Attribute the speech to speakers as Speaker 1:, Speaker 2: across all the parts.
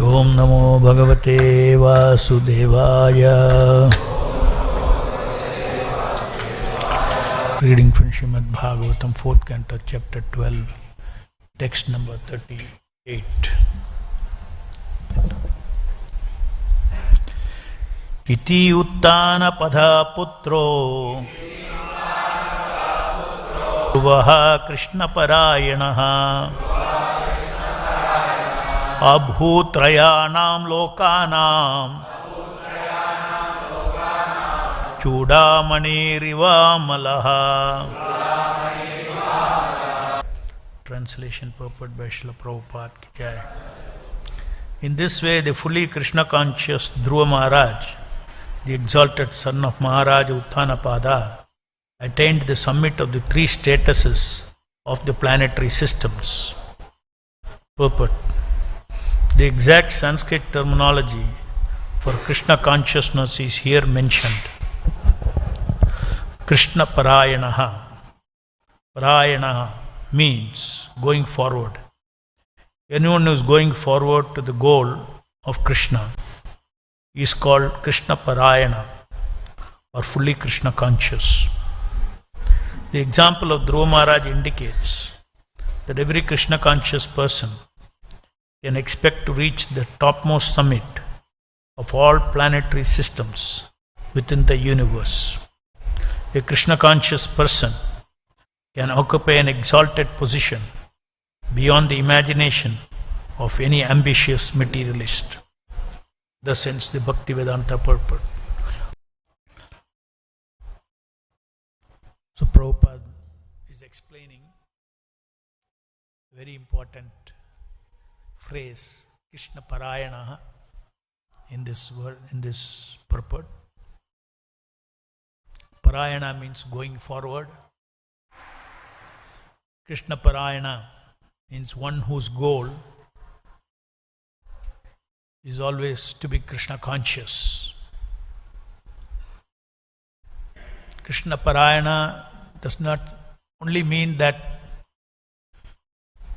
Speaker 1: Om Namo Bhagavate Vasudevaya. Reading from Srimad Bhagavatam, 4th Canto, Chapter 12, text number 38. Iti uttana padha putro vaha Krishna parayanaha abhutrayanam lokanam chudamani malaha. Translation purport by Srila Prabhupada ki jai. In this way, the fully Krishna conscious Dhruva Maharaj, the exalted son of Maharaj Uttanapada, attained the summit of the three statuses of the planetary systems. Purport. The exact Sanskrit terminology for Krishna consciousness is here mentioned. Krishna parayanaha. Parayanaha means going forward. Anyone who is going forward to the goal of Krishna is called Krishna parayana, or fully Krishna conscious. The example of Dhruva Maharaj indicates that every Krishna conscious person can expect to reach the topmost summit of all planetary systems within the universe. A Krishna conscious person can occupy an exalted position beyond the imagination of any ambitious materialist. Thus ends the Bhaktivedanta purport. So Prabhupada is explaining a very important phrase, Krishna parayana, in this word, in this purport. Parayana means going forward. Krishna parayana means one whose goal is always to be Krishna conscious. Krishna parayana does not only mean that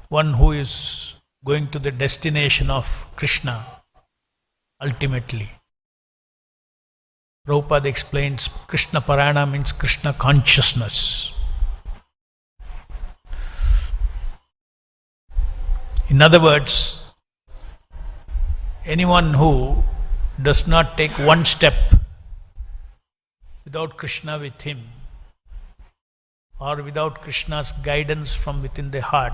Speaker 1: one who is going to the destination of Krishna ultimately. Prabhupada explains Krishna parayana means Krishna consciousness. In other words, anyone who does not take one step without Krishna with him, or without Krishna's guidance from within the heart,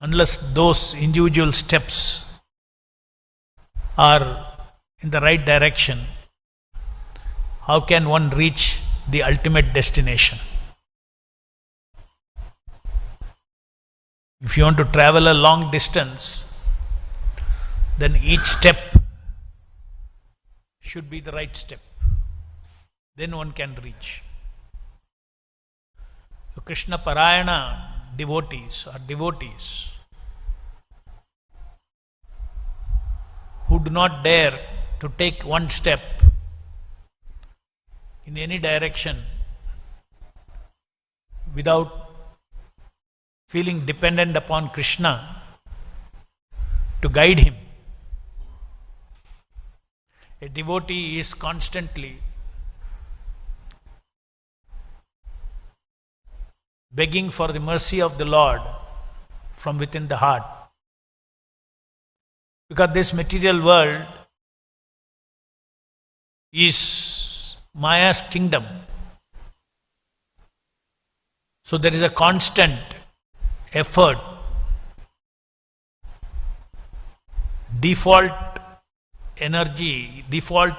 Speaker 1: unless those individual steps are in the right direction, how can one reach the ultimate destination? If you want to travel a long distance, then each step should be the right step. Then one can reach. So Krishna parayana devotees who do not dare to take one step in any direction without feeling dependent upon Krishna to guide him. A devotee is constantly begging for the mercy of the Lord from within the heart. Because this material world is Maya's kingdom. So there is a constant effort, default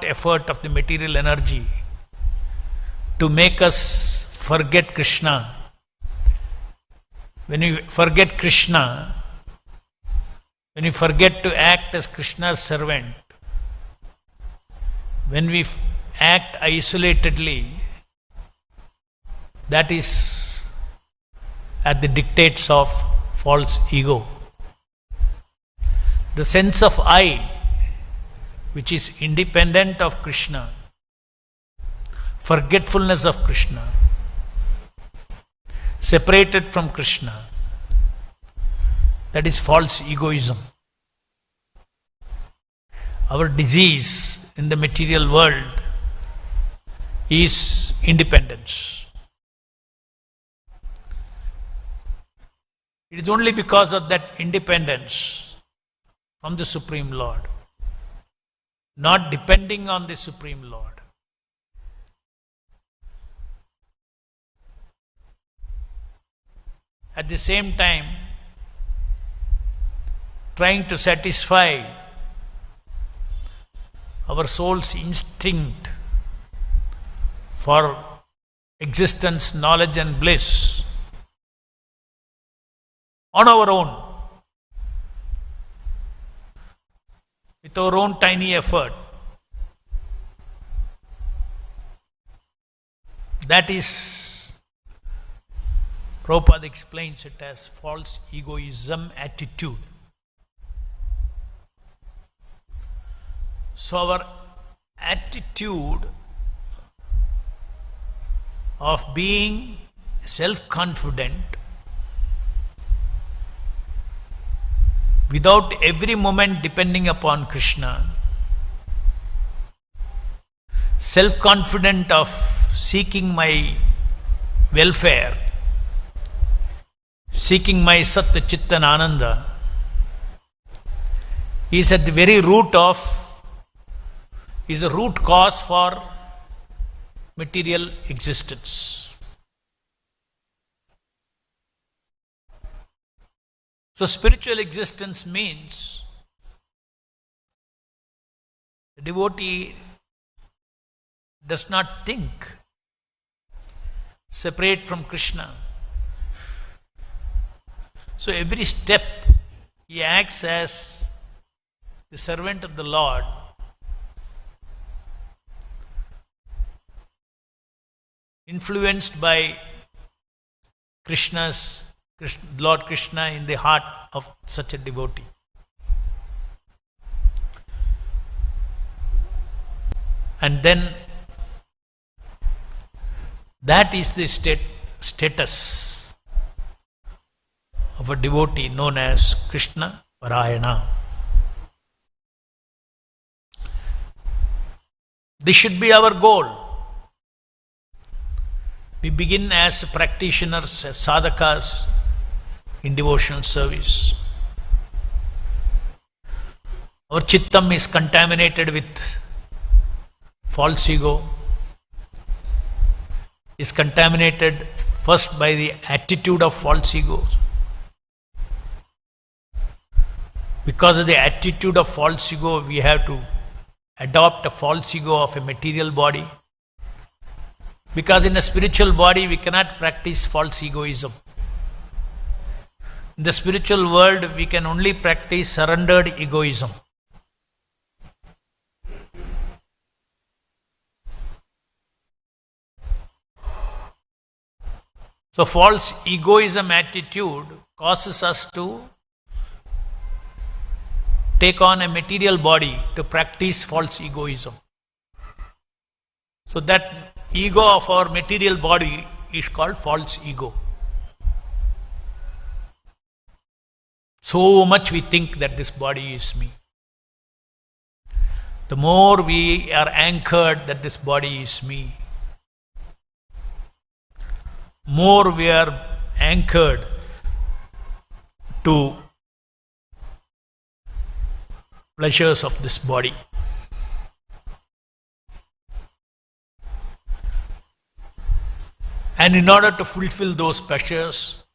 Speaker 1: effort of the material energy to make us forget Krishna. When we forget Krishna, when we forget to act as Krishna's servant, when we act isolatedly, that is at the dictates of false ego. The sense of I, which is independent of Krishna, forgetfulness of Krishna, separated from Krishna, That is false egoism. Our disease in the material world is independence. It is only because of that independence from the Supreme Lord, not depending on the Supreme Lord. At the same time, trying to satisfy our soul's instinct for existence, knowledge and bliss on our own, with our own tiny effort. That is, Prabhupada explains it as false egoism attitude. So our attitude of being self-confident, without every moment depending upon Krishna, self-confident of seeking my welfare, seeking my Sattva, Chitta and Ananda, is at the very root of, is a root cause for material existence. So spiritual existence means the devotee does not think separate from Krishna. So every step he acts as the servant of the Lord, influenced by Lord Krishna in the heart of such a devotee. And then that is the status of a devotee known as Krishna parayana. This should be our goal. We begin as practitioners, as sadhakas in devotional service. Our chittam is contaminated with false ego, is contaminated first by the attitude of false ego. Because of the attitude of false ego, we have to adopt a false ego of a material body. Because in a spiritual body, we cannot practice false egoism. In the spiritual world, we can only practice surrendered egoism. So false egoism attitude causes us to take on a material body to practice false egoism. So that ego of our material body is called false ego. So much we think that this body is me. The more we are anchored that this body is me, more we are anchored to pleasures of this body. And in order to fulfill those pleasures,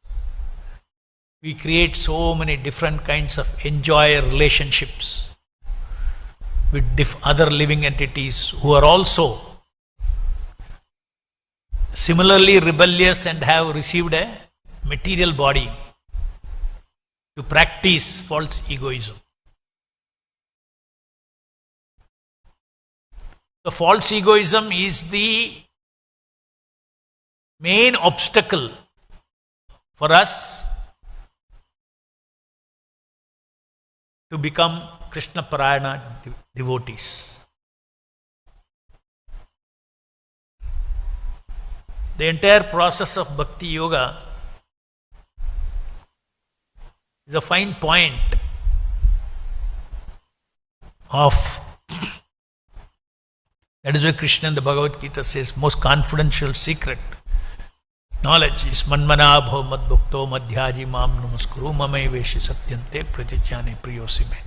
Speaker 1: we create so many different kinds of enjoyer relationships with other living entities who are also similarly rebellious and have received a material body to practice false egoism. The false egoism is the main obstacle for us to become Krishna parayana devotees. The entire process of bhakti yoga is a fine point of that is why Krishna in the Bhagavad Gita says most confidential secret knowledge is manmana bhav madbhukto madhyaji mam namaskuru mamai veshi satyante pratyajnane priyosime.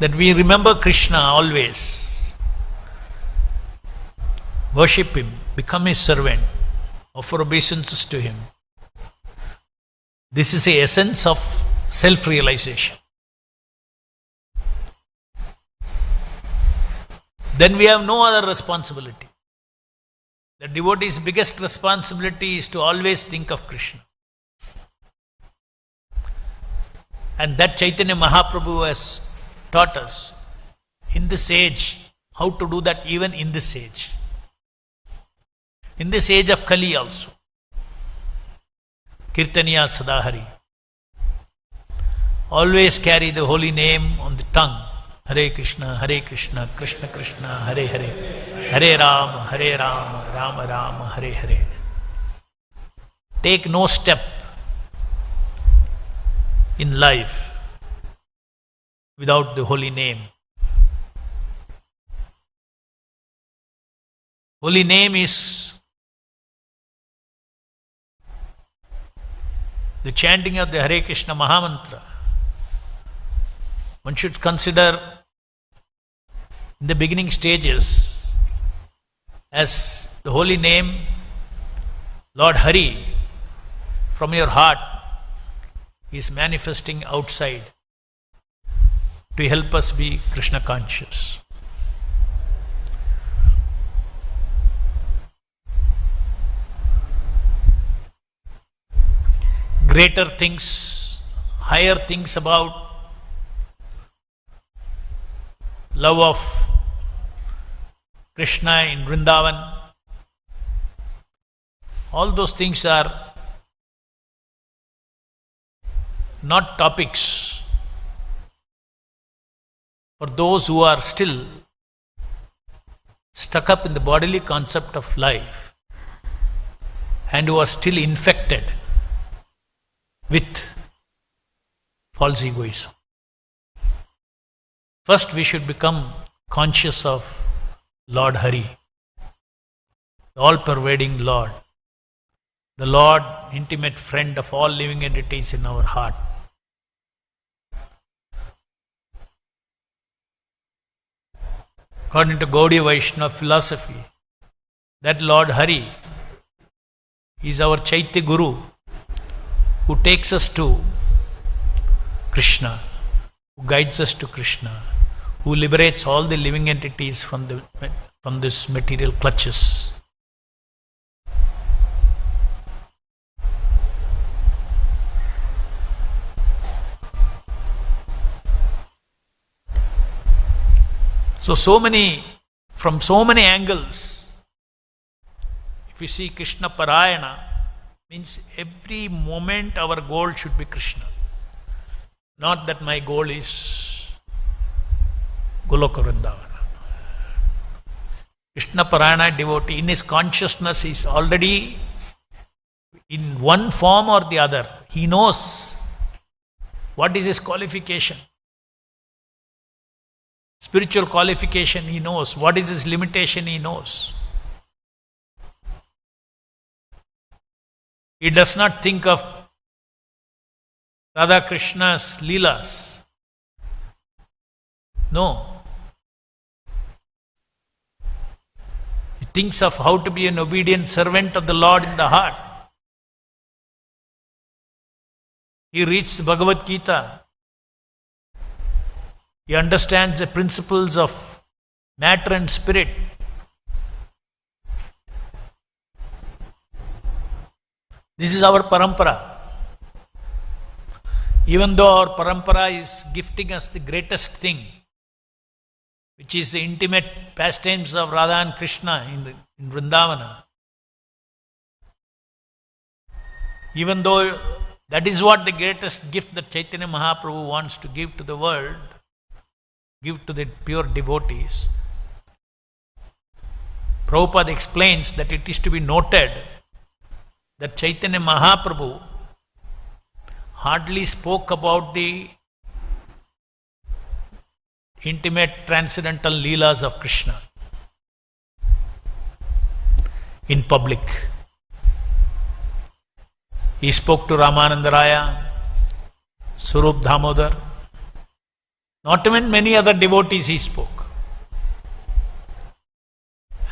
Speaker 1: That we remember Krishna always, worship Him, become His servant, offer obeisances to Him. This is the essence of self-realization. Then we have no other responsibility. The devotee's biggest responsibility is to always think of Krishna. And that Chaitanya Mahaprabhu has taught us in this age how to do that, even in this age. In this age of Kali also. Kirtaniya Sadahari. Always carry the holy name on the tongue. Hare Krishna, Krishna Krishna, Hare Hare. Hare Rama, Rama Rama, Hare Hare. Take no step in life without the holy name. Holy name is the chanting of the Hare Krishna Mahamantra. One should consider in the beginning stages as the holy name, Lord Hari, from your heart is manifesting outside to help us be Krishna conscious. Greater things, higher things about love of Krishna in Vrindavan, all those things are not topics for those who are still stuck up in the bodily concept of life and who are still infected with false egoism. First, we should become conscious of Lord Hari, the all-pervading Lord, the Lord, intimate friend of all living entities in our heart. According to Gaudiya Vaishnava philosophy, that Lord Hari is our Chaitya Guru who takes us to Krishna, who guides us to Krishna, who liberates all the living entities from this material clutches. From so many angles, if you see Krishna parayana, means every moment our goal should be Krishna. Not that my goal is Goloka Vrindavana. Krishna parayana devotee in his consciousness is already in one form or the other. He knows what is his qualification. Spiritual qualification he knows. What is his limitation he knows. He does not think of Radha Krishna's leelas. No. He thinks of how to be an obedient servant of the Lord in the heart. He reads the Bhagavad Gita. He understands the principles of matter and spirit. This is our parampara. Even though our parampara is gifting us the greatest thing, which is the intimate pastimes of Radha and Krishna in Vrindavana, even though that is what the greatest gift that Chaitanya Mahaprabhu wants to give to the world, give to the pure devotees, Prabhupada explains that it is to be noted that Chaitanya Mahaprabhu hardly spoke about the intimate transcendental leelas of Krishna in public. He spoke to Ramananda Raya, Surup Damodar, not even many other devotees he spoke.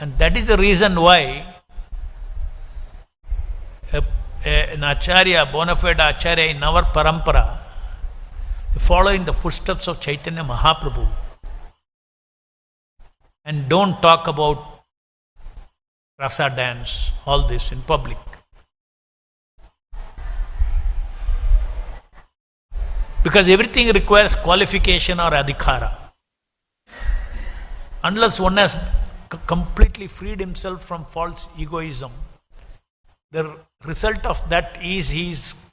Speaker 1: And that is the reason why an Acharya, bona fide Acharya in our parampara, following the footsteps of Chaitanya Mahaprabhu, and don't talk about rasa dance, all this in public. Because everything requires qualification or adhikara. Unless one has completely freed himself from false egoism, the result of that is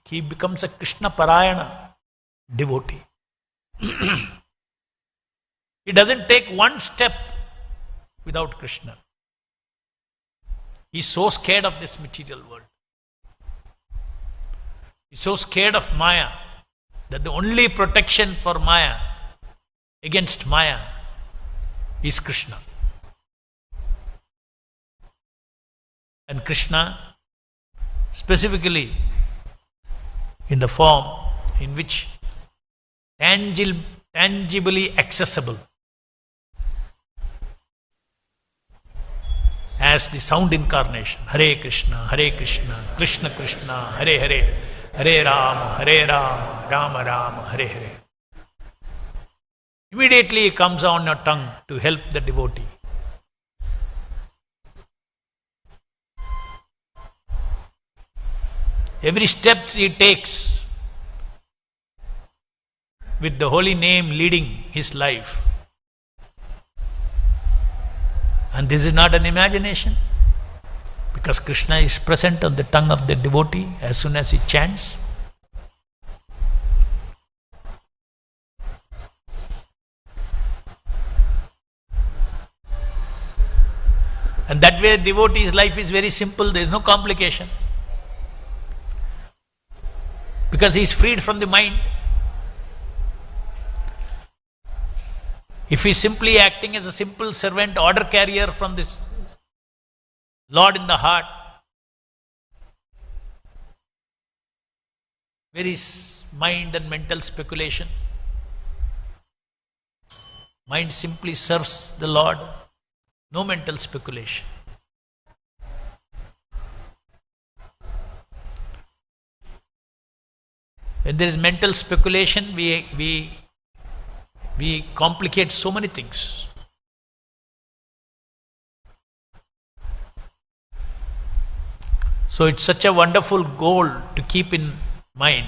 Speaker 1: he becomes a Krishna parayana devotee. He doesn't take one step without Krishna. He's so scared of this material world. He's so scared of Maya that the only protection for Maya, against Maya, is Krishna. And Krishna, specifically in the form in which tangibly accessible, as the sound incarnation, Hare Krishna, Krishna Krishna, Hare Hare, Hare Rama, Rama Rama, Hare Hare. Immediately it comes on your tongue to help the devotee. Every step he takes with the holy name leading his life. And this is not an imagination, because Krishna is present on the tongue of the devotee as soon as he chants. And that way devotee's life is very simple, there is no complication. Because he is freed from the mind. If he is simply acting as a simple servant, order carrier from this Lord in the heart, where is mind and mental speculation? Mind simply serves the Lord, no mental speculation. When there is mental speculation, we complicate so many things. So it's such a wonderful goal to keep in mind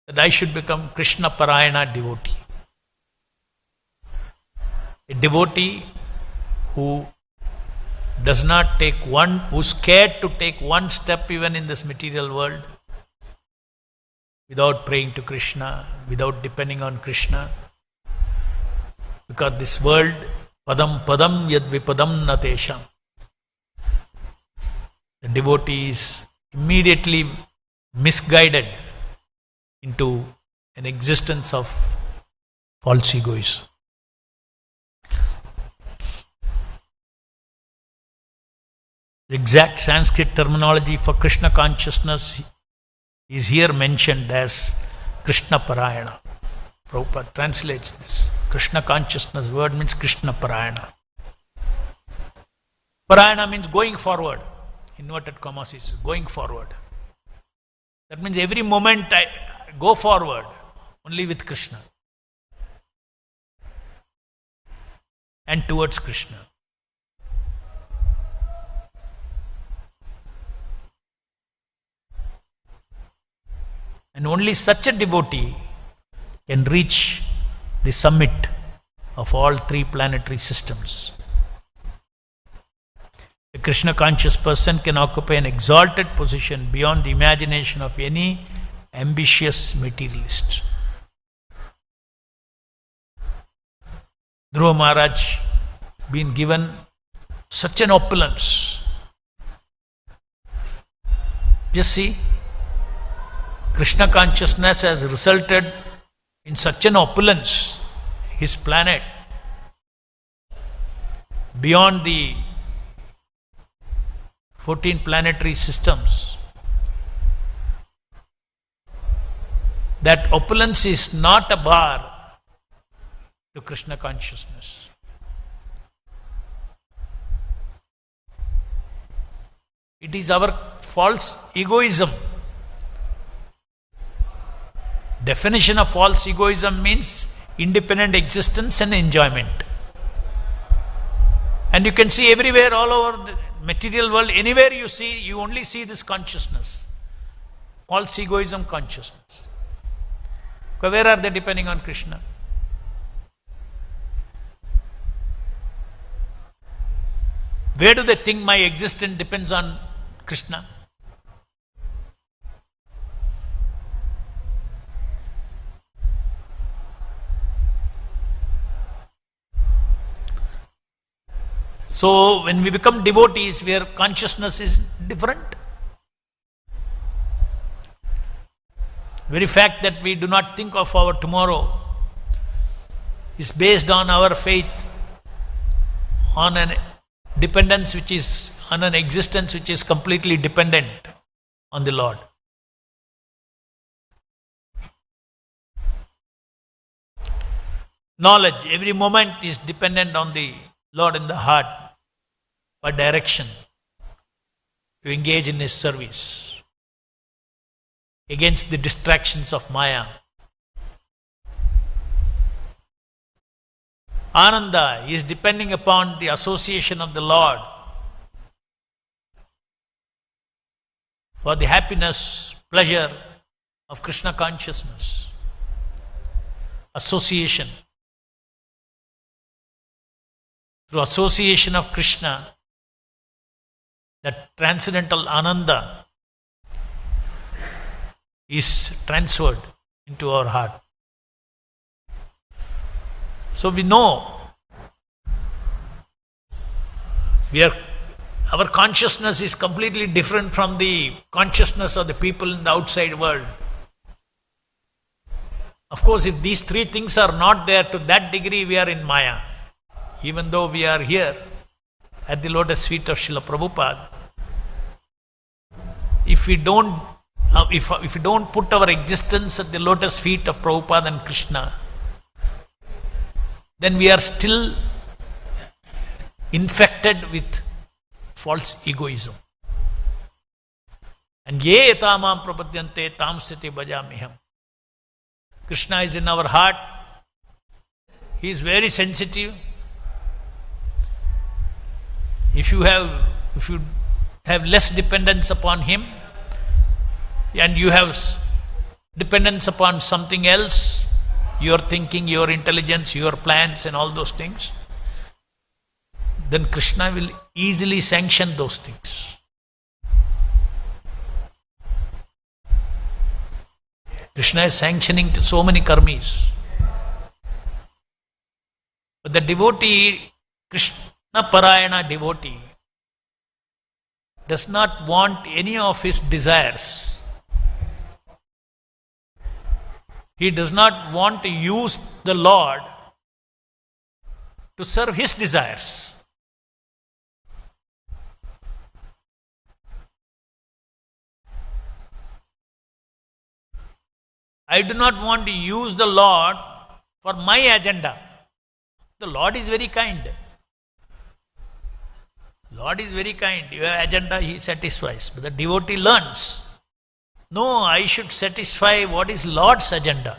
Speaker 1: that I should become Krishna parayana devotee. A devotee who does not take one, who's scared to take one step even in this material world without praying to Krishna, without depending on Krishna. Because this world, padam padam yad vipadam natesham, the devotee is immediately misguided into an existence of false egoism. The exact Sanskrit terminology for Krishna consciousness is here mentioned as Krishna parayana. Prabhupada translates this. Krishna consciousness word means Krishna parayana. Parayana means going forward. Inverted commas is going forward. That means every moment I go forward only with Krishna and towards Krishna. And only such a devotee can reach the summit of all three planetary systems. A Krishna conscious person can occupy an exalted position beyond the imagination of any ambitious materialist. Dhruva Maharaj been given such an opulence. Just see, Krishna consciousness has resulted in such an opulence, his planet, beyond the 14 planetary systems. That opulence is not a bar to Krishna consciousness. It is our false egoism. Definition of false egoism means independent existence and enjoyment. And you can see everywhere, all over the material world, anywhere you see, you only see this consciousness. False egoism consciousness. Where are they depending on Krishna? Where do they think my existence depends on Krishna? So, when we become devotees, where consciousness is different, very fact that we do not think of our tomorrow is based on our faith on an dependence which is, on an existence which is completely dependent on the Lord. Knowledge, every moment is dependent on the Lord in the heart for direction to engage in His service against the distractions of Maya. Ananda is depending upon the association of the Lord for the happiness, pleasure of Krishna consciousness. Association. Through association of Krishna, that transcendental Ananda is transferred into our heart. So we know our consciousness is completely different from the consciousness of the people in the outside world. Of course, if these three things are not there to that degree, we are in Maya. Even though we are here at the lotus feet of Srila Prabhupada, if we don't put our existence at the lotus feet of Prabhupada and Krishna, then we are still infected with false egoism. And ye etamam prapadyante tam sthiti bhajamiham. Krishna is in our heart. He is very sensitive. If you have less dependence upon Him and you have dependence upon something else, your thinking, your intelligence, your plans and all those things, then Krishna will easily sanction those things. Krishna is sanctioning to so many karmis. But the devotee, Krishna parayana devotee, does not want any of his desires. He does not want to use the Lord to serve his desires. I do not want to use the Lord for my agenda. The Lord is very kind. Lord is very kind. Your agenda He satisfies. But the devotee learns, no, I should satisfy what is Lord's agenda.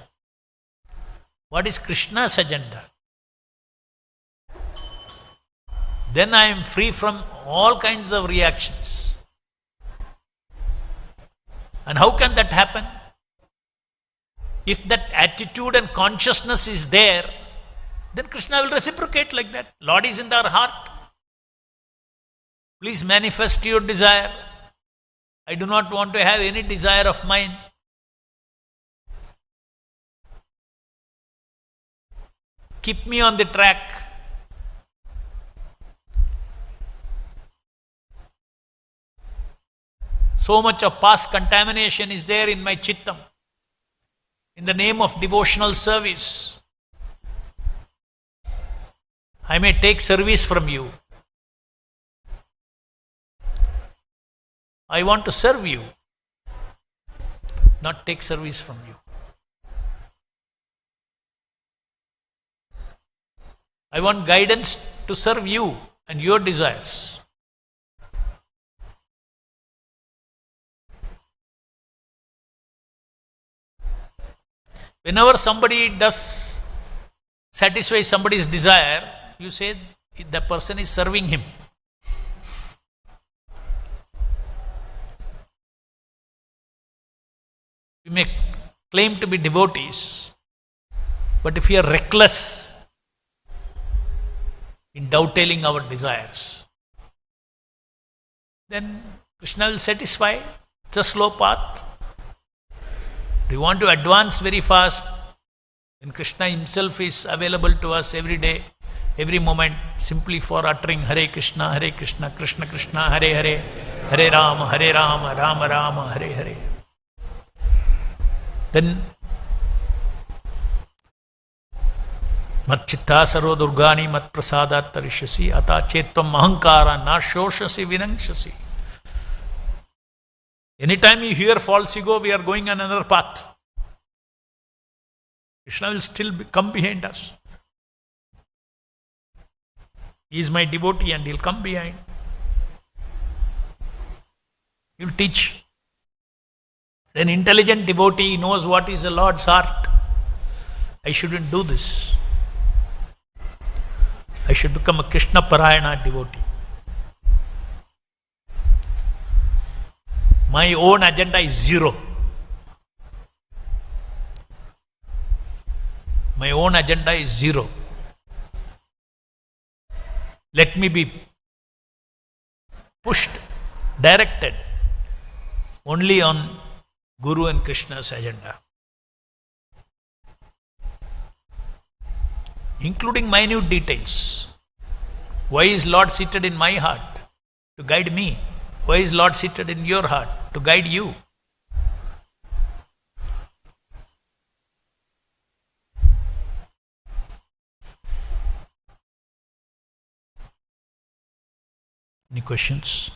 Speaker 1: What is Krishna's agenda. Then I am free from all kinds of reactions. And how can that happen? If that attitude and consciousness is there, then Krishna will reciprocate like that. Lord is in our heart. Please manifest your desire. I do not want to have any desire of mine. Keep me on the track. So much of past contamination is there in my chittam. In the name of devotional service, I may take service from you. I want to serve you, not take service from you. I want guidance to serve you and your desires. Whenever somebody does satisfy somebody's desire, you say the person is serving him. We may claim to be devotees, but if we are reckless in dovetailing our desires, then Krishna will satisfy. It's a slow path. Do you want to advance very fast? Then Krishna himself is available to us every day, every moment, simply for uttering Hare Krishna, Krishna Krishna, Hare Hare, Hare Rama, Rama Rama, Hare Hare. Then Mat chitta sarva durgani mat prasadat tarishyasi ata chetvam ahankara na shoshasi vinangshasi. Anytime you hear false ego, we are going on another path. Krishna will still come behind us. He is my devotee and he will come behind. He will teach. An intelligent devotee knows what is the Lord's heart. I shouldn't do this. I should become a Krishna parayana devotee. My own agenda is zero. My own agenda is zero. Let me be pushed, directed only on Guru and Krishna's agenda, including minute details. Why is Lord seated in my heart? To guide me. Why is Lord seated in your heart? To guide you. Any questions?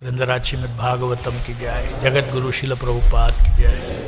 Speaker 1: ग्रंथराज Shrimad Bhagavatam की जय, जगत गुरु श्रील प्रभुपाद की जय।